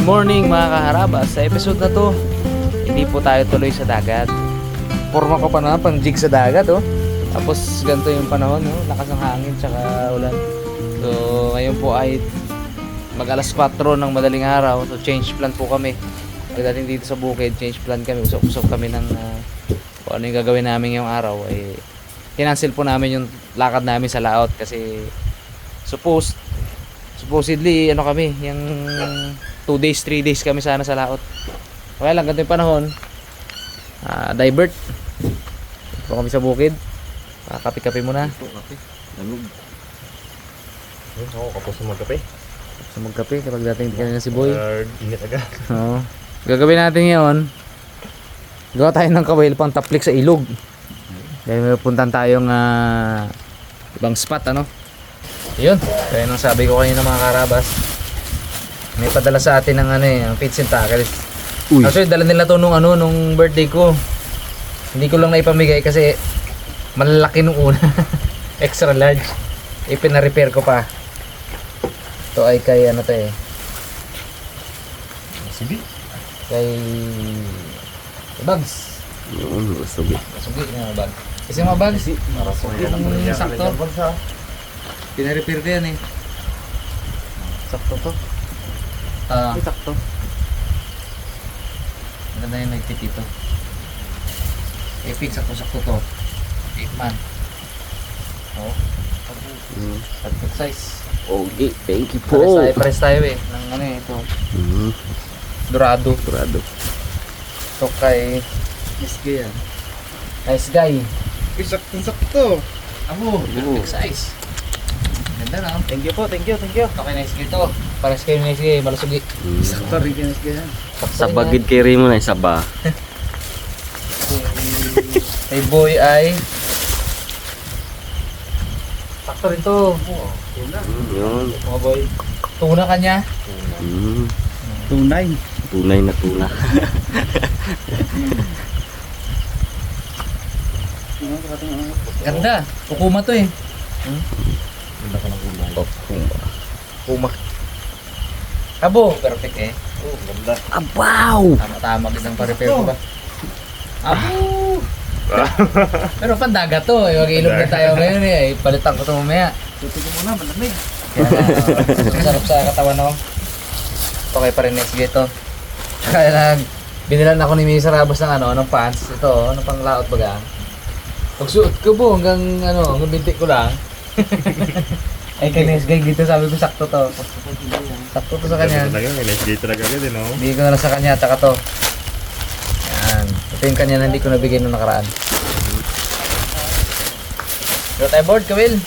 Good morning mga kaharabas. Sa episode na to, hindi po tayo tuloy sa dagat. Forma ko pa na pang jig sa dagat, oh. Tapos ganito yung panahon, oh. Lakas ng hangin tsaka ulan. So ngayon po ay mag alas 4 ng madaling araw. So change plan po kami. Pagdating dito sa bukid, change plan kami. Usap-usap kami ng kung ano yung gagawin namin ngayong araw. Eh, kinancel po namin yung lakad namin sa laot kasi supposedly ano kami, yung 2 days, 3 days kami sana sa laot. Kaya lang ganito yung panahon. Divert. Ito kami sa bukid. Kape-kape muna. Kape. Lamig. Oo, kapos sa magkape. Sa magkape kapag dating kanina si Boy. Init agad. Oo. Gagawin natin ngayon, gawa tayo ng kawil pang taplik sa ilog. Dahil may puntan tayong ibang spot, ano. Yun, kaya nung sabi ko kanina mga karabas, may padala sa atin ng ang pizza and tacos. Actually dala nila to nung birthday ko. Hindi ko lang naipamigay kasi malalaki nung una. Extra large. Ipina-repair ko pa. Ito ay kay Sige. Kay Bags. Sugi. Sugi na bag. Kasi mga bags, yung sakto. Pina-repair ko yan eh. Sakto to. Sakto. Maganda yung nagtitito. Epic, sakto-sakto to. 8 man. Oh. Perfect size. Okay, thank you po. Pares tayo eh. Ng ito. Dorado. Ito kay SG yan. Nice guy. Sakto. Amo, perfect size. Ganda na. Thank you po, thank you. Okay, nice guy to. Pares kayo nice guy, malusugi. Sakto rin nice guy yan. Sa bagid kay Rimo na isa ba? Kay Boy ay sakto rin to. Yun. Mga boy. Tuna kanya. Tunay. Tunay na tuna. Ganda. Kukuma to eh. Ganda ka ng kulay. Kukuma. Abo. Perfect eh. Oh, ganda. Abaw! Tama-tama isang pa-repair ko ba? Abo. Pero pandagat to. Mag-ilog na tayo ngayon eh. Palitan ko ito mamaya. Tutuko mo na, malamig. Sarap sa katawan ako. Okay pa rin next gate to. Kaya binilan ako ni Misa Rabos ng ng pants. Ito, pang laot baga. Pagsuot ko po hanggang hanggang bintik ko lang. Ay kay next guy dito sabi ko sakto to. Sakto to sa kanya. Nice guy talaga agad eh, no? Bigay ko na lang sa kanya tsaka to. Yan. Ito yung kanya na hindi ko nabigay nung nakaraan. Go tayo board, Kawil.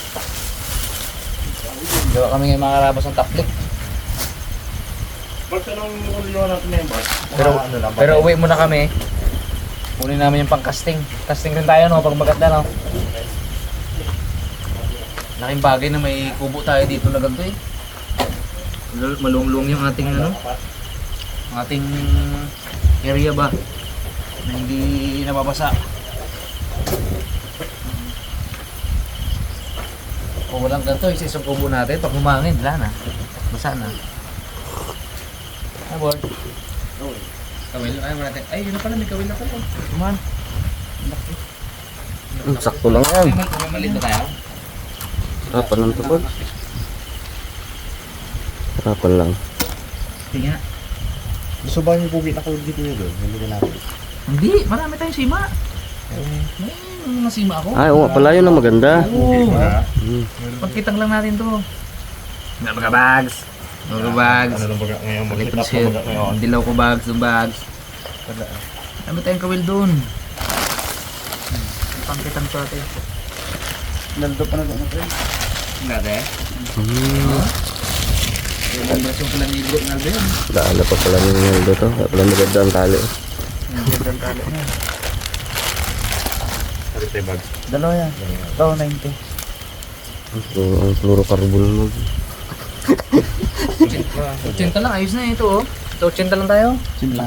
Gawa kami ngayon mga karabas ng taplik. Pag tanong mo kung liwan natin na yung bus. Pero uwi muna kami. Kunin namin yung pang-casting. Casting rin tayo pag maganda no. Laking bagay na may kubo tayo dito na ganito eh. Malunglong yung ating ating area ba na hindi nababasa. Kung walang ganito, isa-isang kubo natin. Pag humangin, wala na. Basa na. Board. Kawil, ayaw natin. Ay, yun na pala, may kawil na pala. Kuman. Sakto lang yan. May maliit na tayo. Harapan lang to, Bod. Harapan lang. Tingnan. Gusto ba yung pugi na kulay dito yun doon? Hindi ka natin. Hindi, marami tayong sima. May mga sima ako. Ay, oo, pala yun ang maganda. Oo. Hmm. Pagkitang lang natin to. Mga bags. Mga bags. Ano lang baga ngayon? Pagkit Mag-hit up shit. na baga ngayon. Dilaw ko bags, yung bags. Marami tayong kawil doon. Pangkitang to natin. Naldo pa na doon natin. Nade? Yung lalabas pala ni Bro Naldo yun. Daan na pa pala ni Naldo to. Kaya pala maganda ang tali. Gandang talo na. Sabi tayo bags. Dalawa yan. Ito, 90. Ang fluorocarbon mo. 80 lang, ayos na ito oh. Ito 80 lang tayo.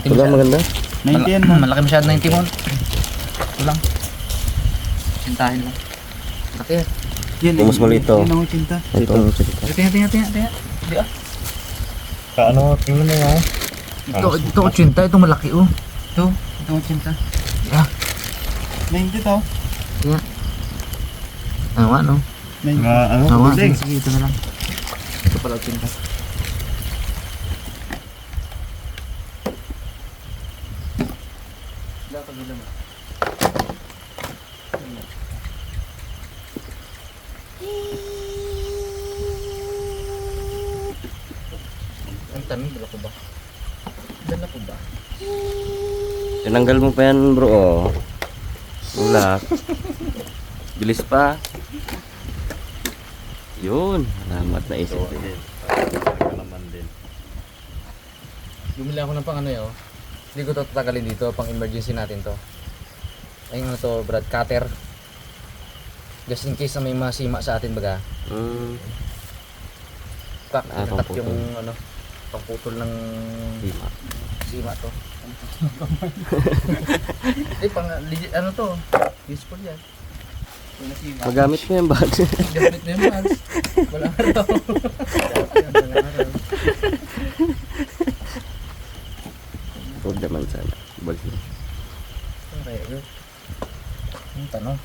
Wala maganda. 90 yan. Malaki masyado 90 mo. Ito lang. 80 lang. Laki yan. Kung mas maliit to. Yan ang 80. Ito ang 80. Tingnan. Di ah. Kaano, tingnan mo nga. Ito 80, ito malaki oh. Ito 80. Yeah. 90 to. Yeah. Awa no? 90. Awa, sige, ito na lang. Ito pala 80. Ang tanong, dala ko ba? Dala ko ba? Tinanggal mo pa yan bro. Oh. Ulak. Bilis pa. Yun. Salamat na isip. Bumili ako ng pang ano yun. Hindi ko ito tatagalin dito. Pang emergency natin to. Ayun ano to, Brad. Cutter. Just in case na may masima sa atin baga. Tak, tap pangputol. yung ano, pangputol ng Lima. sima to. Eh, pang, legit, ano to? Useful yan. Magamit mo yung bag. Gamit na yung bags. Walang araw. Walang araw. Huwag naman sana. Bag mo. Okay, yun. Ang tanong.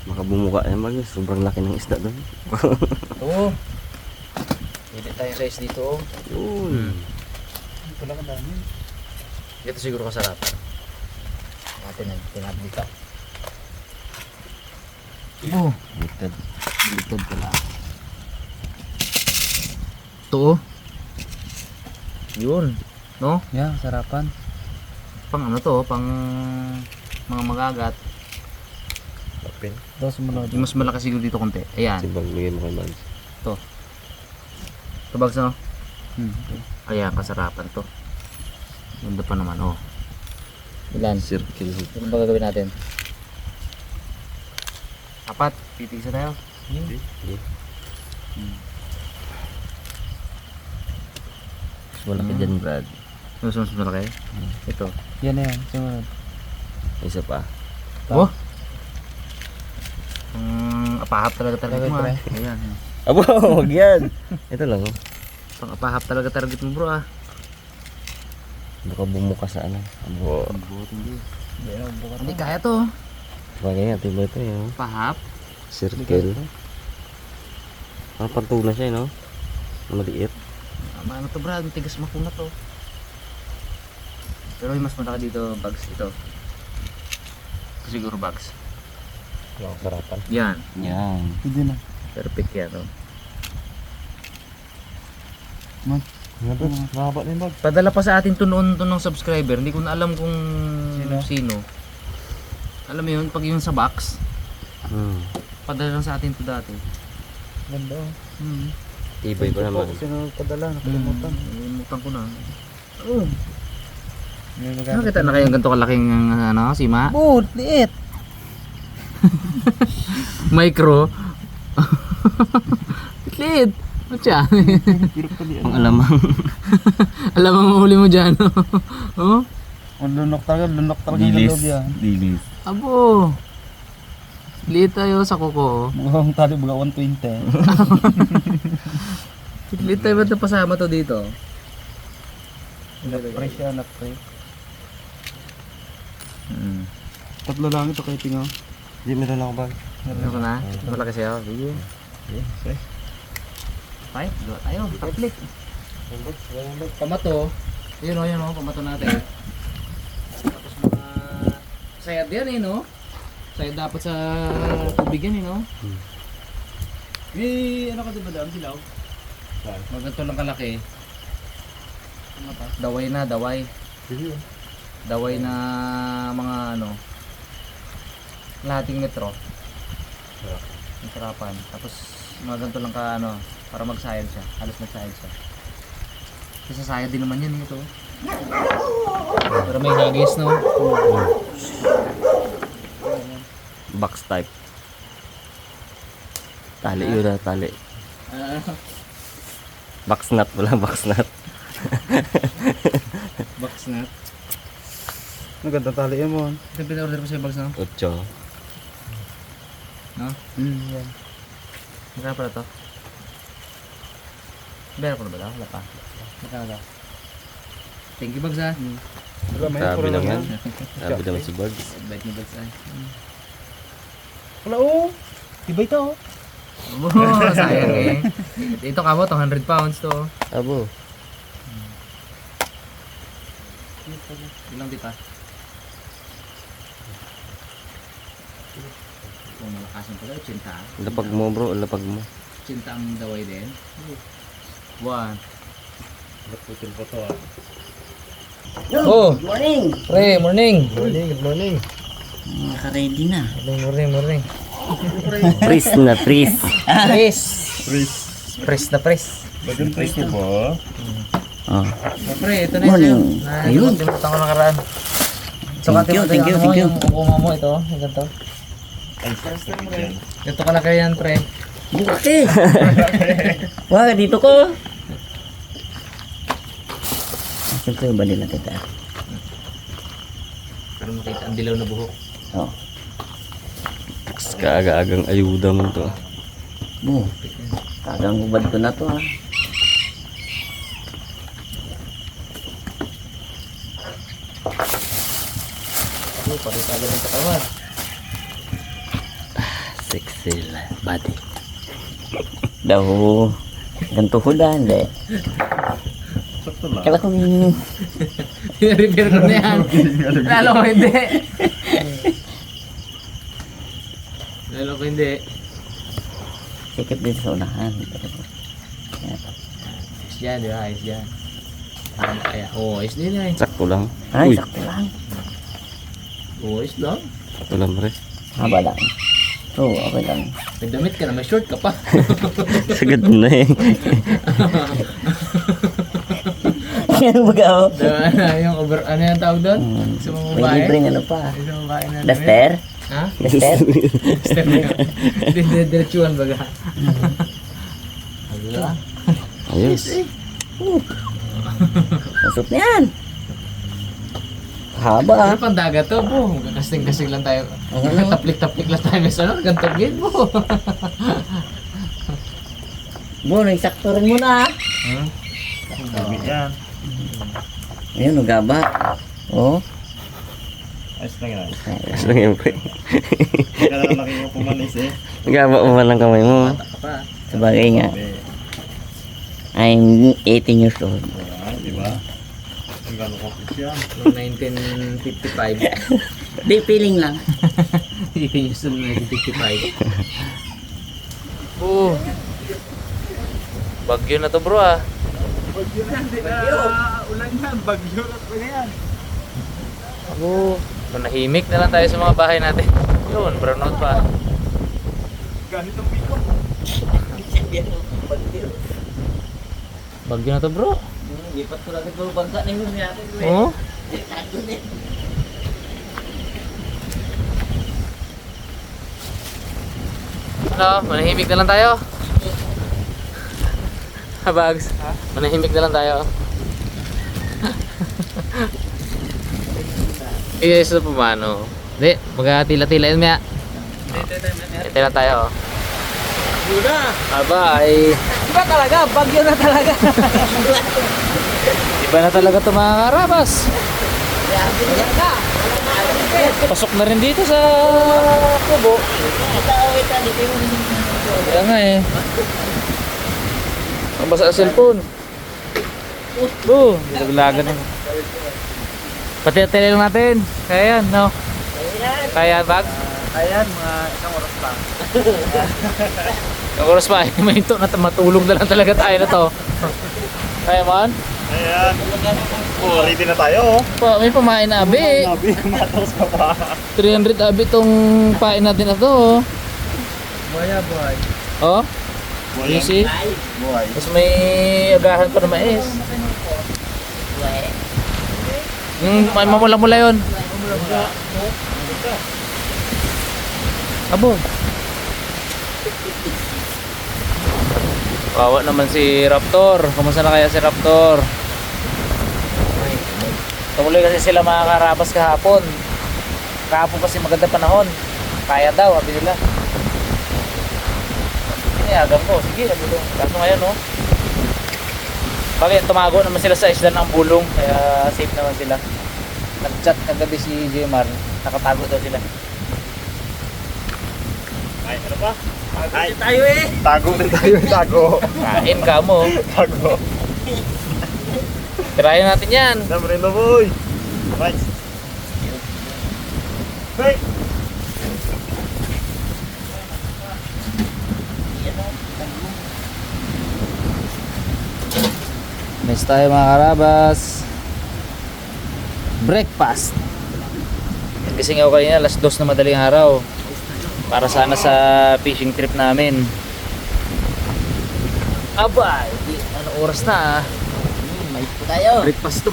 Makabumuka yung bag. Sobrang laki ng isda doon. Oo. Hindi tayo size dito. Oh. Yun. Wala ka dami. Ito siguro kasarap. Natin na tinap dito. Oh, Litad. litod pala. Ito oh. Yun. No? Yeah, sarapan. Pang ano to, pang mga magagat. Dos mo na. Yung mas malaki siguro dito konti. Ayan. Sibag, bigay mo kay bag. Ito bags no? Okay. Ayan, kasarapan to. Ganda pa naman, oh. Ilan? Circle. Ano ba gagawin natin? Apat. Titiisa tayo. Mas malaki dyan, Brad. Mas malaki? Ito. Yan na yan. Sumunod. Isa pa. Oh! Apahap talaga target mo ah. Ayan. Abo, wag yan. Ito lang. Oh. Pang apahap talaga target mo bro ah. Baka bumuka sa ano. Abo. Hindi kaya to. Bagay nga, tiba ito yun. Pahap. Circle. Parang pantuna siya, no? Maliit. Ano to brad, matigas makuna to. Pero yung mas malaki dito, bags ito. Siguro bags. Sarapan. Yan. Yan. Hindi na. Perfect yan oh. Mahaba na yung bag. Padala pa sa atin to noon to ng subscriber. Hindi ko na alam kung sino. Alam mo yun, pag yun sa box, padala lang sa atin to dati. Ganda oh. Tibay ko naman. Sino padala? Nakalimutan. Nakalimutan ko na. Oo. May maganda. Nakita na kayo ganito kalaking ano, sima? Boot, liit. Micro. Liit. Matya. Ang alamang. Alam mo huli mo dyan. Oh? Ang lunok talaga yung loob yan. Dilis. Abo. Liit tayo sa kuko. Mukhang tali baga 120. Liit tayo ba't napasama to dito? Na-pre siya, na-pre. Tatlo lang ito kay Tingaw. Hindi, meron ako bag. Ano ka na? Malaki siya. Sige. Ay, gawa tayo. Taplik. Pamato. Yun o, pamato natin. Tapos mga sayad yan no? Sayad dapat sa tubig yan no? May ano ka diba dam? Silaw? Maganda lang kalaki. Daway na, daway. Daway na mga ano. Lahating metro. Ang sarapan. Tapos mga ganito lang ka ano, para magsayad siya. Halos magsayad siya. Kasi sayad din naman yan ito. Pero may hagis no. Box type. Tali yun na, tali. Box nut, wala box nut. Box nut. Maganda tali yan mo. Ito pina-order ko sa box no? 8. No? Yan. Magkano pala to? Meron ko na ba daw? Wala pa. Magkano daw? Thank you, Bags, ha. Sabi naman. Sabi naman si Bugs. Bait ni Bags, ha. Wala oh. Iba ito oh. Oh, sayang eh. Ito ka mo, 200 pounds to. Abo. Ilang di pa? Kung malakasan pala, 80. Lapag mo bro, lapag mo. 80 ang daway din. 1. Naputin pa to ah. Oh! Morning! Pre, morning! Morning, good morning. Naka-ready na. Morning. Pris na pris. Press! Chris. Press na press. Bagong tayo ko ba? Oh. Pre, ito na Morning. siya. Ayun. Tinutan ko nakaraan. Thank you, thank you, thank you. Yung ukuma mo ito, yung ganito. Ay, first time yan. Ganito ka lang kaya yan, pre. Buti! Wah, dito ko! Siyempre, ba nila kita? Para makita ang dilaw na buhok. Oh. Kaaga-agang ayuda mo to. Bu. Kagang hubad ko na to ha. Pakita agad ng katawan. Sexy body. Daw, ganito hudan eh. Sakto lang. Kala ko yung... Repair ko na yan. Lalo ko hindi. Lalo ko hindi. Sikip dito sa unahan. Ayos dyan, di ba? Ayos dyan. Tama kaya. Oo, ayos din eh. Sakto lang. Ay, Uy, sakto lang. Oo, ayos lang. sakto lang pre. Haba lang. Oo, okay lang. May damit ka na, may short ka pa. Sagad mo na eh. Yan baga ako. Diba, yung over, ano yung tawag doon? Sa mga May babae? libreng ano pa. Sa mga babae na Duster? Ha? Duster? Step na yun. Diretsuhan baga. Wala. Ayos. Masuk na yan. Haba ah. Ano pang dagat to, bro? Magkakasting-kasting lang tayo. Ano? Taplik-taplik lang tayo. May sanok, gantog yun, bro. Bu, nagsakto rin muna ah. Sabi yan. Ayun, nagaba. Oh. Ayos lang yan. Ayos lang yan pre. Hindi ka lang nakikipumanis eh. Nagaba mo man lang kamay mo. Bata ka pa. Sabagay nga. Eh, I'm 18 years old. di ba? Ang gano'n kapit yan. Noong 1955. Di, feeling lang. 18 years old, 1955. Oh. Bagyo na to, bro, ah. Bagyo na, hindi na ulan yan. Bagyo na pa yan. Oh. Manahimik na lang tayo sa mga bahay natin. Yun, brownout pa. Ganito piko. Bagyo na to, bro. Lipat ko lang ito bangka na yun natin. Oh. Ano, manahimik na lang tayo. Habags. Manahimik na lang tayo. Yes, ito pa paano? Hindi, magkatila-tila yun maya. Ito lang tayo. Bye-bye. Iba talaga, bagyo na talaga. Iba na talaga ito mga karabas. Pasok na rin dito sa kubo. Kaya nga eh. Ang basa sa cellphone. Naglagan na. Pati-tele lang natin. Kaya yan, no? Kaya yan, bag? Ayan, mga isang oras pa. Ang oras pa, may ito na matulog na lang talaga tayo na to. Kaya man? Ayan. Oh, ready na tayo. May pamain na abi. Sabi, matos ka pa. 300 abi tong pain natin na to. Buhay, buhay. Oh, Buhay. you see? Buhay. Tapos may agahan pa na mais. May mamula-mula yun. Abo. Kawa naman si Raptor. Kamusta na kaya si Raptor? Tumuloy kasi sila mga karabas kahapon. Kahapon kasi maganda panahon. Kaya daw, sabi nila. Iniagan ko. Sige, sabi ko. Kaso ngayon, no? Bakit tumago naman sila sa isla ng Bulong, kaya safe naman sila. Nag-chat kagabi si Jmar, nakatago daw sila. Ay, ano pa? Ay, Tayo eh. tago din tayo, tago. Kain ka mo. Tago. Tirayan natin yan. Siyempre na boy. Right. Hey. Next tayo mga karabas. Breakfast. Gising ako kanina, alas 2 na madaling araw. Para sana sa fishing trip namin. Aba, ano oras na ah. May po tayo. Breakfast to.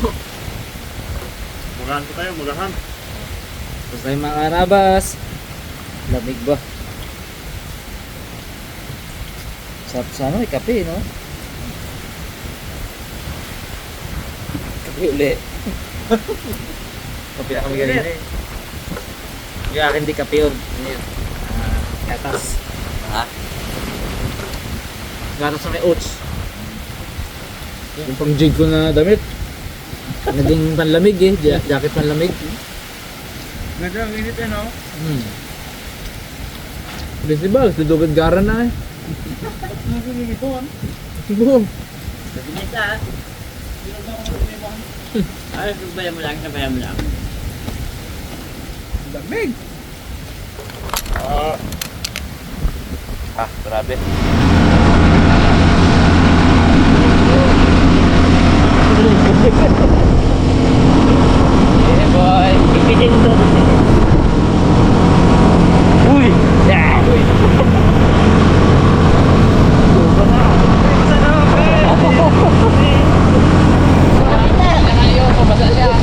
Mugahan ko tayo, mugahan. Tapos tayo mga karabas. Lamig ba? Sarap sa ano, may kape no? Kape uli. Kape na kami ganyan eh. Yung akin di kape yun. Ano yun? Gatas. Ha? Gatas na may oats. Yung pang jig ko na damit. Naging panlamig eh. Jacket panlamig. Medyo ang init eh, no? Festival, dudugad gara na eh. Siguro. Bilis ah. Ay, sabayan mo lang, sabayan mo lang. Lamig. Grabe. Yeah, boy. Ikijin to. Uy! Yeah! Ayaw, pabasa siya.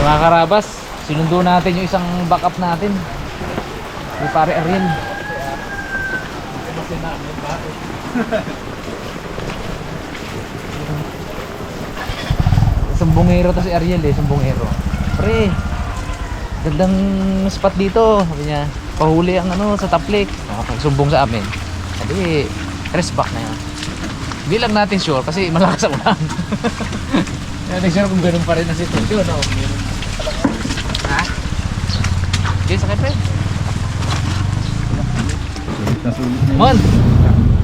Mga karabas, sinundo natin yung isang backup natin. Si pare Ariel. Sumbongero to si Ariel eh, sumbongero. Pre, gandang spot dito. Sabi niya, pahuli ang ano sa taplik. Nakapagsumbong sa amin. Sabi, rest back na yan. Hindi lang natin sure kasi malakas ang ulan. Hindi natin sure kung ganun pa rin ang sitwasyon. No? Ha? Okay, sakit pre. Mon,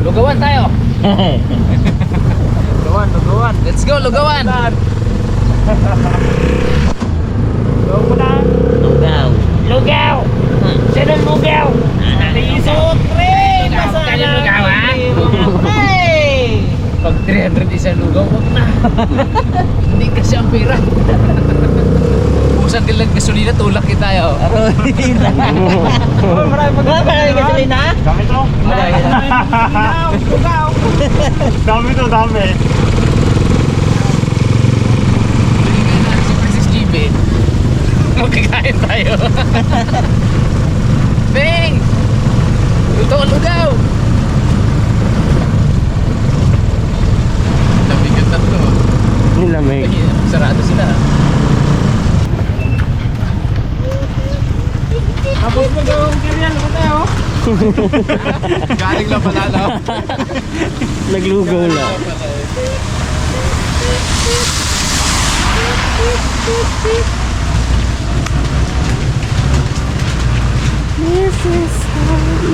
lugawan tayo. Lugawan, lugawan. Let's go, lugawan. Lugaw. Lugaw! Sino ang lugaw? Isot, pre! Basta na lugaw, ha? Pag 300 isang lugaw, wag na. Hindi kasi ang pera. Busan din lang gasolina, tulak kita tayo. Marami gasolina? Dami to. Lugaw! Dami to, dami. Si Princess GB. Magkakain tayo. Bing! Ito ang lugaw! Lamig yung tatlo. Nilamig. Sarado sila. Tapos magawang kiriyan, ano tayo? Galing lang pala, no? Naglugaw lang.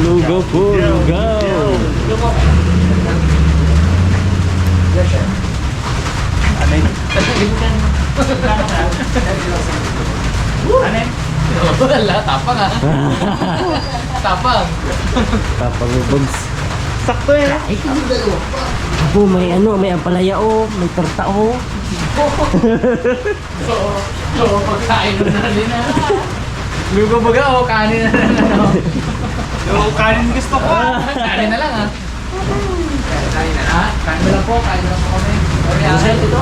Lugaw po, lugaw. Wala, tapang ah. Tapang. Papangubags. Sakto eh. Abo, may ano, may ampalaya o, may torta o. So, pagkain na rin na. Lugaw baga o, kanin na rin ano. Yung kanin gusto ko. Kanin na lang ah. Kanin na lang. Kanin na lang po, kain na lang po kami. Masaya dito?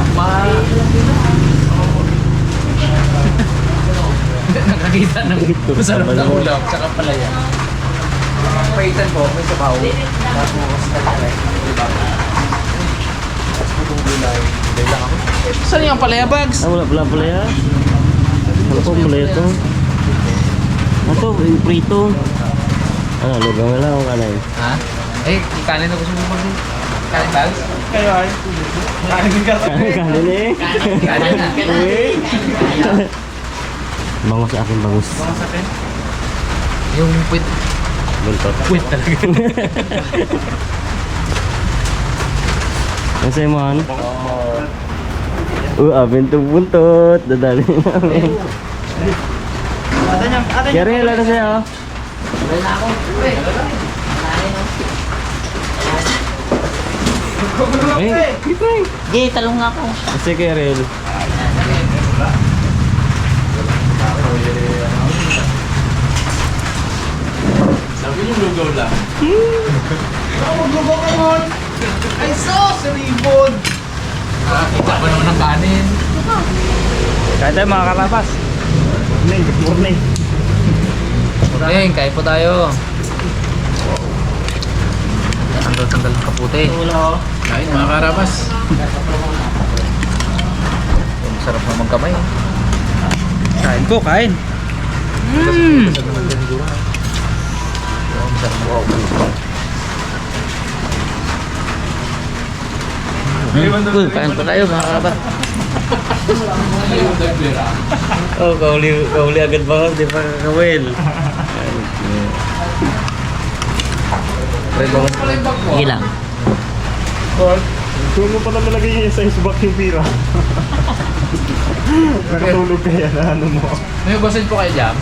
Nakakita ng masarap na ulam sa kapalaya. Spraytan po, may sabaw. Tapos talakay. Diba? Tapos putong gulay. Gulay lang ako. Saan yung palaya bags? Ah, wala pala palaya. Wala po palaya to. Ito, yung prito. Ano, lugaw na lang o kanay? Ha? Eh, kanin na gusto mo mag kanin bags? Kanin eh. Kanin na. Bango sa akin, bangus. Yung puwit. Buntot. Puwit talaga. Ang sa'yo man? Amin itong buntot. Dadali namin. Kaya wala na sa'yo. Wala na ako. Eh, Jay, talong nga ako. kasi kaya Rel. Sabi yung lugaw lang. Nakakita ba naman ng kanin? Kaya tayo mga karapas. Good morning. Morning, kain po tayo. Sandal-sandal ng kaputi. Kain mga karabas. Sarap na magkamay. Kain po, kain. Kain po tayo mga karabat. Oh, kauli agad ba? Di pa kakawin. Sige lang. Kung mo pala nalagay niya sa isbak yung pira. Nakatulog kaya na ano mo. May ugasin po kayo dyan.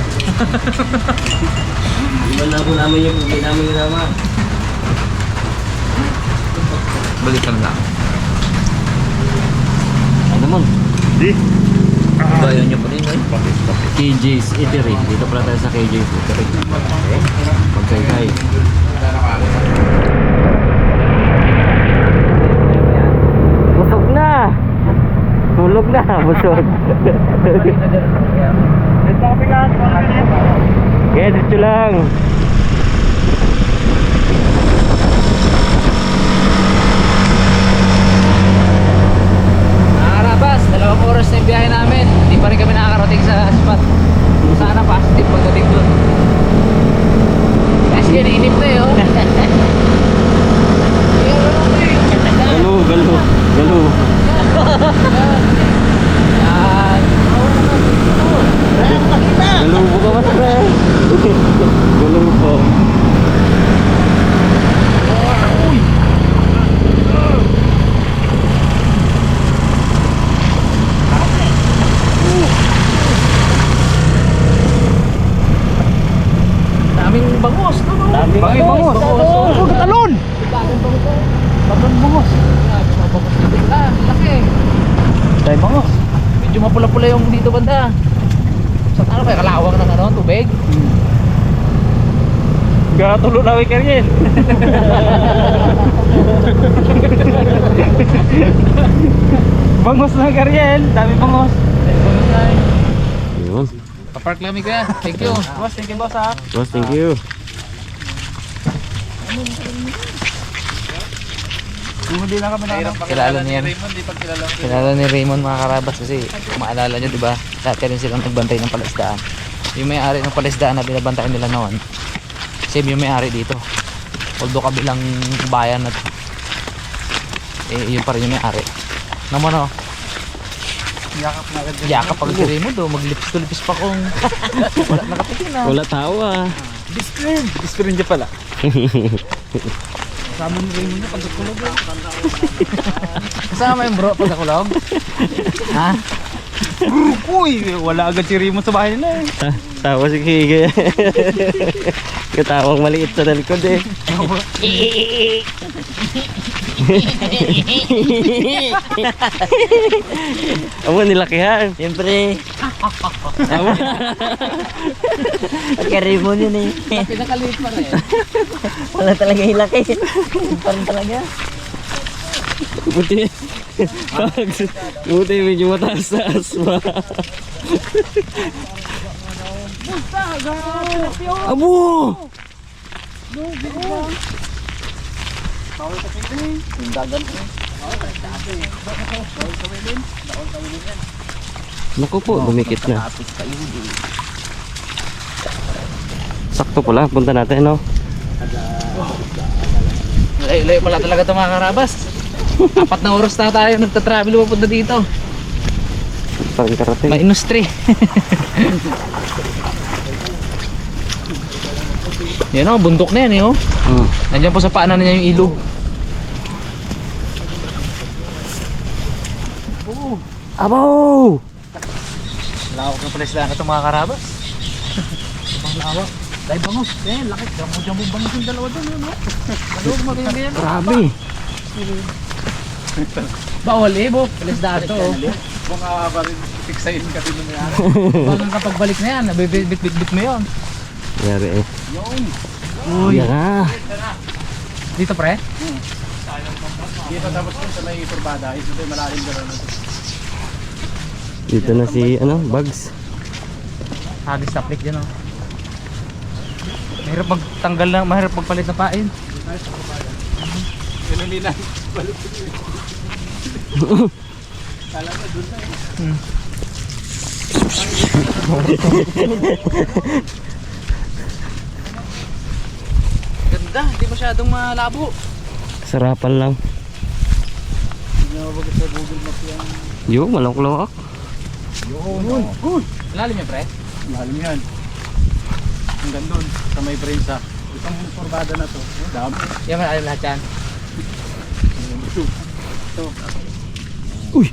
Iban na po namin yung hindi namin kasama. Balikan lang. Ano naman? Di. Bayan niyo po rin eh. KJ's Eatery. Dito pala tayo sa KJ's Eatery. Magkaykay. Busog na! Tulog na! Busog! Kaya dito lang! Mga karabas, 2 oras na yung biyahe namin. Hindi pa rin kami nakakarating sa spot. Sana positive pagdating doon. Kasi yun, inip na eh oh. Galo! Galo! Galo! Yan. Galo po ka mas pre! Galo po! Daming bangos. Daming bangos. Huwag talon! Bagong bangos. Bangos na bigla. Laki. Tayo bangos! Medyo mapula-pula yung dito banda. Sa ano kaya kalawang ng ano, tubig? Gatulo na weekend yan! Bangos na Gariel! Dami bangos! Yun. Papark lang mi kuya. Thank you. Boss, thank you boss ha! Boss, thank you! Hindi na kami na Kilala niya yan. Kilala ni Raymond mga karabas kasi kung maalala nyo diba, dati rin silang nagbantay ng palaisdaan. Yung may-ari ng palaisdaan na binabantayan nila noon, same yung may-ari dito. Although kabilang bayan na yun pa rin yung may-ari. Naman o, yakap pag si Raymond o, maglips to lipis pa kung wala nakapitin na. Wala tao ah! Biskrin niya pala. Kasama yung bro pag nakulog? Ha? Uy, wala agad si Raymond sa bahay nila eh. Tawa si Kige. Katawang maliit sa dalikod eh. Amo nilakihan. Siyempre. Pagka-Raymond yun eh. Pinakaliit pa rin. Wala talaga ilaki. Parang talaga. Buti. Buti medyo mataas-taas pa. Abo! Yung dagan eh. Naku po, dumikit na. Sakto pala, punta natin, no? Layo-layo pala talaga ito mga karabas. 4 na oras na tayo nagtatravel papunta dito. Parang karating. Minus 3. Yan o, bundok na yan eh oh. Nandiyan po sa paanan niya yung ilog. Abo! Lawak ng pala na ito mga karabas. Ibang lawak. Dahil bangus. Eh, laki. Jumbo bangus yung dalawa doon. No? Maluwag magiging Grabe! bawal eh, bo. Palisdaan ito oh. Kung ba rin fiksayin ka din na yan. Bawal kapag balik na yan. Bit mo yun. Nangyari eh. Uy. Yan na. Dito pre? Dito tapos dun sa may turbada. Ito tayo malalim doon. Dito na si, Bugs. Hagis taplik dyan oh. Mahirap magtanggal ng, mahirap magpalit na pain. Pinilinan. Ganda, hindi masyadong malabo. Sarapan lang. Yo, malawak-lawak. Lalim yan pre? Malalim yan. Hanggang doon sa may prensa. Itong turbada na to. Dami. Yan malalim lahat yan. Uy!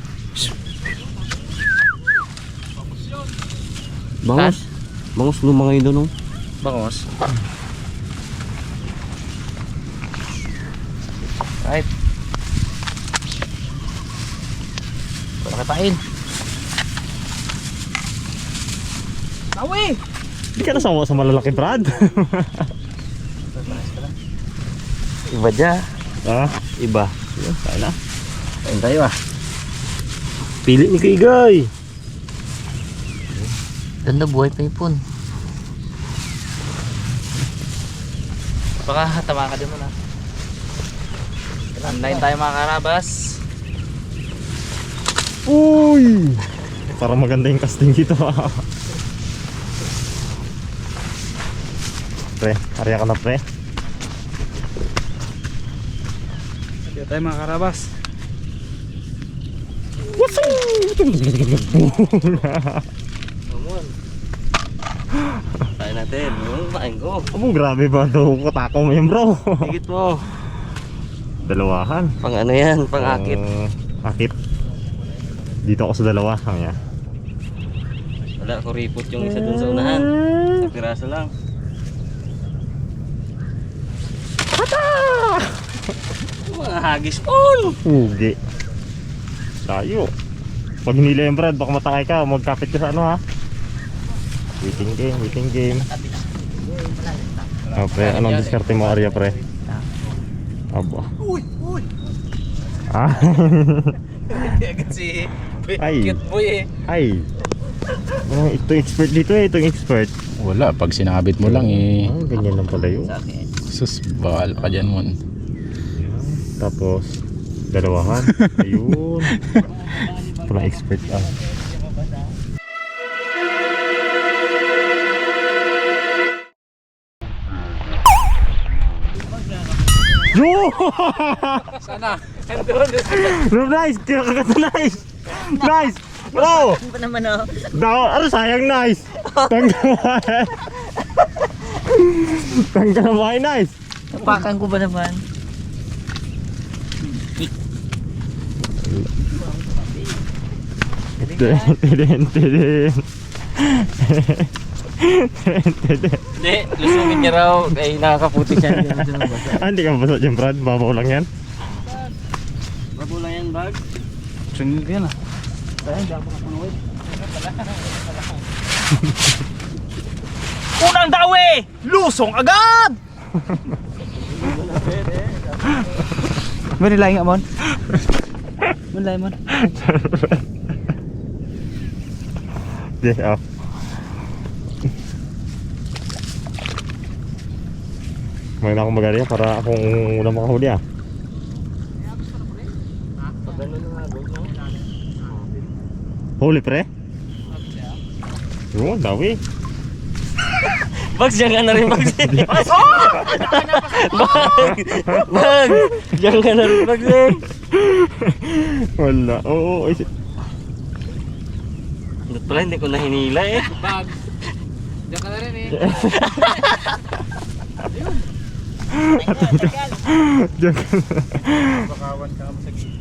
Bangus. Bangus lumangay doon, oh. Bangos. Right. Wala kapain. Tawi! Hindi ka nasawa sa malalaki, Brad. Iba dyan. Ah? Iba. Yun, tayo na. Tayo tayo ah. Pili ni Kaigay. Ganda buhay pa ipon. Baka tama ka din muna. Online tayo mga karabas. Uy! Parang maganda yung casting dito. Pre, ariya ka na pre. Dito tayo mga karabas. Tayo natin, yung main ko. Amo, grabe ba ito? Katako mo yun bro. Higit mo. Dalawahan. Pang ano yan, pang akit. Akit. Dito ako sa dalawa. Kaya. Wala ko ripot yung isa dun sa unahan. Sa piraso lang. Mga hagis on! Ugi. Layo. Pag hinila yung Brad, baka matakay ka. Magkapit ka sa ano ha. Waiting game, waiting game. Oh, pre, anong diskarte mo Arya pre? Aba. Uy! Uy! Ah. Agad si Ay. cute boy eh. Ay. Oh, ito expert dito eh, itong expert. Wala, pag sinabit mo lang eh. Oh, ganyan lang pala yun. Sus, bakal ka dyan mo. Tapos, dalawahan. Ayun. Pala expert ah. Yo! Sana. Bro, nice! Kakagat na nice! Nice! Bro! Ano pa naman oh? Ano sayang nice! Tanggal! Tanggal mo ay nice! Tapakan ko ba naman? Tidin. Hindi, lusungin niya raw. Ay, nakakaputi siya. Ah, hindi ka mabasa dyan Brad, babaw lang yan. Bago lang yan, bag. Sungin ko yan ah. Unang dawi! Lusong agad! Manilay nga mon. Manilay mon. Yes, off. May na akong magarya para akong unang makahuli ah. Huli pre? Oo, dawi. Bags, diyan ka na rin, Bags. Bag! Diyan ka na rin, Bags eh. Wala. Oo, ay, Ba't pala hindi ko na hinila eh. Bag. Diyan ka na rin eh. Diyan. Bakawan ka sa gilid.